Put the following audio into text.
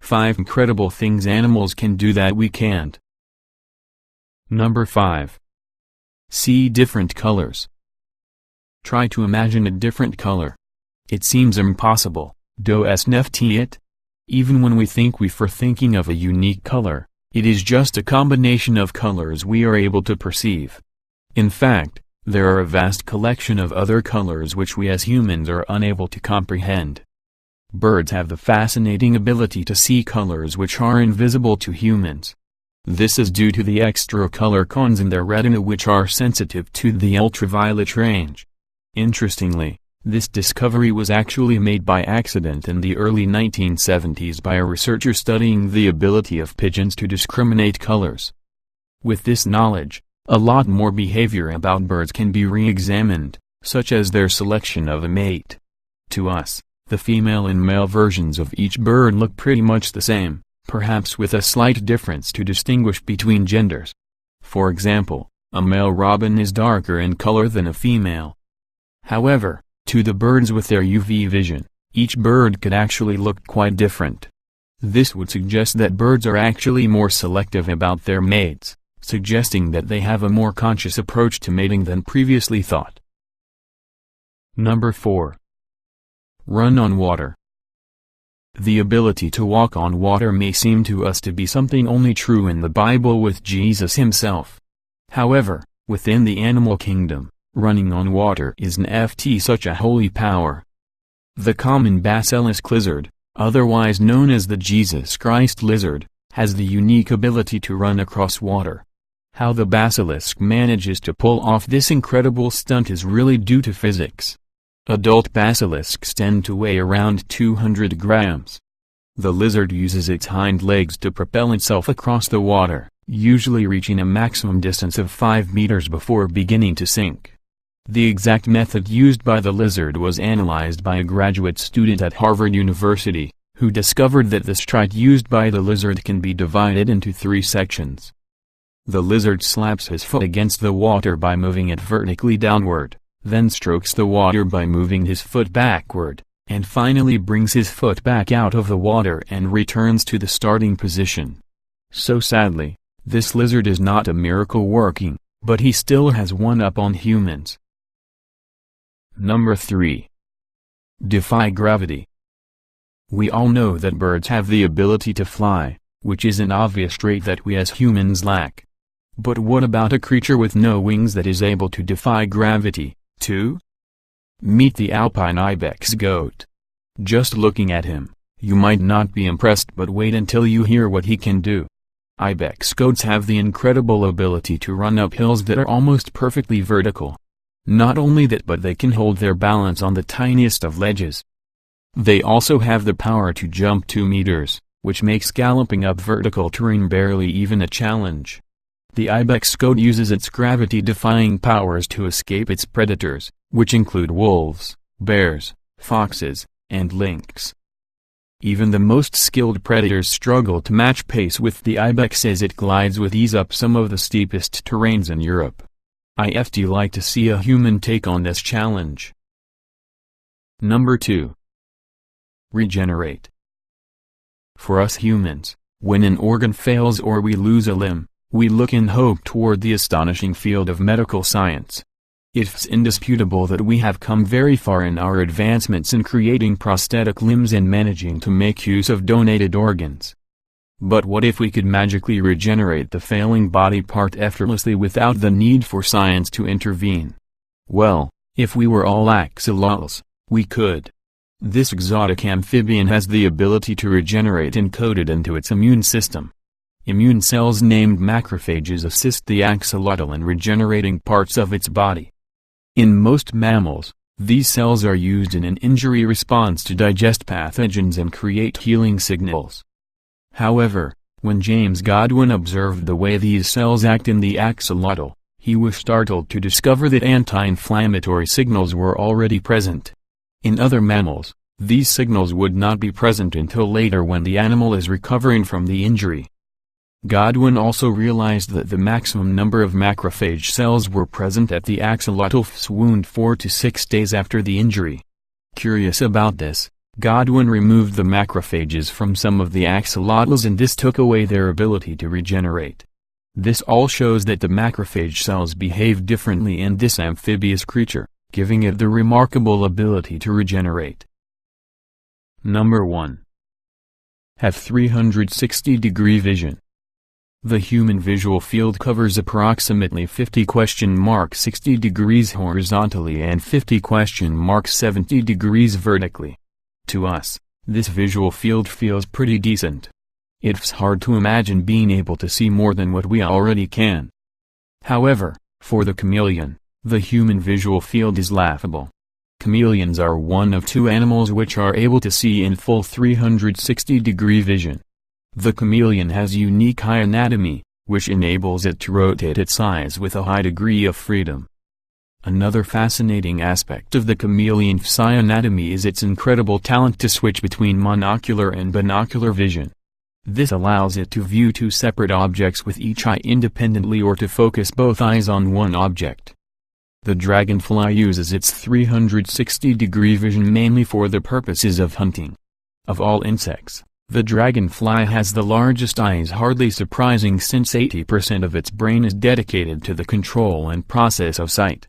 5 incredible things animals can do that we can't. Number 5. See different colors. Try to imagine a different color. It seems impossible, doesn't it? Even when we think we're thinking of a unique color, it is just a combination of colors we are able to perceive. In fact, there are a vast collection of other colors which we as humans are unable to comprehend. Birds have the fascinating ability to see colors which are invisible to humans. This is due to the extra color cones in their retina which are sensitive to the ultraviolet range. Interestingly, this discovery was actually made by accident in the early 1970s by a researcher studying the ability of pigeons to discriminate colors. With this knowledge, a lot more behavior about birds can be re-examined, such as their selection of a mate. To us, the female and male versions of each bird look pretty much the same, perhaps with a slight difference to distinguish between genders. For example, a male robin is darker in color than a female. However, to the birds with their UV vision, each bird could actually look quite different. This would suggest that birds are actually more selective about their mates, suggesting that they have a more conscious approach to mating than previously thought. Number 4. Run on water. The ability to walk on water may seem to us to be something only true in the Bible with Jesus himself. However, within the animal kingdom, running on water isn't such a holy power. The common basilisk lizard, otherwise known as the Jesus Christ lizard, has the unique ability to run across water. How the basilisk manages to pull off this incredible stunt is really due to physics. Adult basilisks tend to weigh around 200 grams. The lizard uses its hind legs to propel itself across the water, usually reaching a maximum distance of 5 meters before beginning to sink. The exact method used by the lizard was analyzed by a graduate student at Harvard University, who discovered that the stride used by the lizard can be divided into 3 sections. The lizard slaps his foot against the water by moving it vertically downward, then strokes the water by moving his foot backward, and finally brings his foot back out of the water and returns to the starting position. So sadly, this lizard is not a miracle working, but he still has one up on humans. Number 3. Defy gravity. We all know that birds have the ability to fly, which is an obvious trait that we as humans lack. But what about a creature with no wings that is able to defy gravity, too? Meet the alpine ibex goat. Just looking at him, you might not be impressed, but wait until you hear what he can do. Ibex goats have the incredible ability to run up hills that are almost perfectly vertical. Not only that, but they can hold their balance on the tiniest of ledges. They also have the power to jump 2 meters, which makes galloping up vertical terrain barely even a challenge. The ibex goat uses its gravity-defying powers to escape its predators, which include wolves, bears, foxes, and lynx. Even the most skilled predators struggle to match pace with the ibex as it glides with ease up some of the steepest terrains in Europe. I'd like to see a human take on this challenge. Number 2. Regenerate. For us humans, when an organ fails or we lose a limb, we look in hope toward the astonishing field of medical science. It's indisputable that we have come very far in our advancements in creating prosthetic limbs and managing to make use of donated organs. But what if we could magically regenerate the failing body part effortlessly without the need for science to intervene? Well, if we were all axolotls, we could. This exotic amphibian has the ability to regenerate encoded into its immune system. Immune cells named macrophages assist the axolotl in regenerating parts of its body. In most mammals, these cells are used in an injury response to digest pathogens and create healing signals. However, when James Godwin observed the way these cells act in the axolotl, he was startled to discover that anti-inflammatory signals were already present. In other mammals, these signals would not be present until later when the animal is recovering from the injury. Godwin also realized that the maximum number of macrophage cells were present at the axolotl's wound 4 to 6 days after the injury. Curious about this, Godwin removed the macrophages from some of the axolotls and this took away their ability to regenerate. This all shows that the macrophage cells behave differently in this amphibious creature, giving it the remarkable ability to regenerate. Number 1. Have 360-degree vision. The human visual field covers approximately 50°60 degrees horizontally and 50°70 degrees vertically. To us, this visual field feels pretty decent. It's hard to imagine being able to see more than what we already can. However, for the chameleon, the human visual field is laughable. Chameleons are one of two animals which are able to see in full 360-degree vision. The chameleon has unique eye anatomy, which enables it to rotate its eyes with a high degree of freedom. Another fascinating aspect of the chameleon's eye anatomy is its incredible talent to switch between monocular and binocular vision. This allows it to view two separate objects with each eye independently or to focus both eyes on one object. The dragonfly uses its 360-degree vision mainly for the purposes of hunting. Of all insects, the dragonfly has the largest eyes, hardly surprising since 80% of its brain is dedicated to the control and process of sight.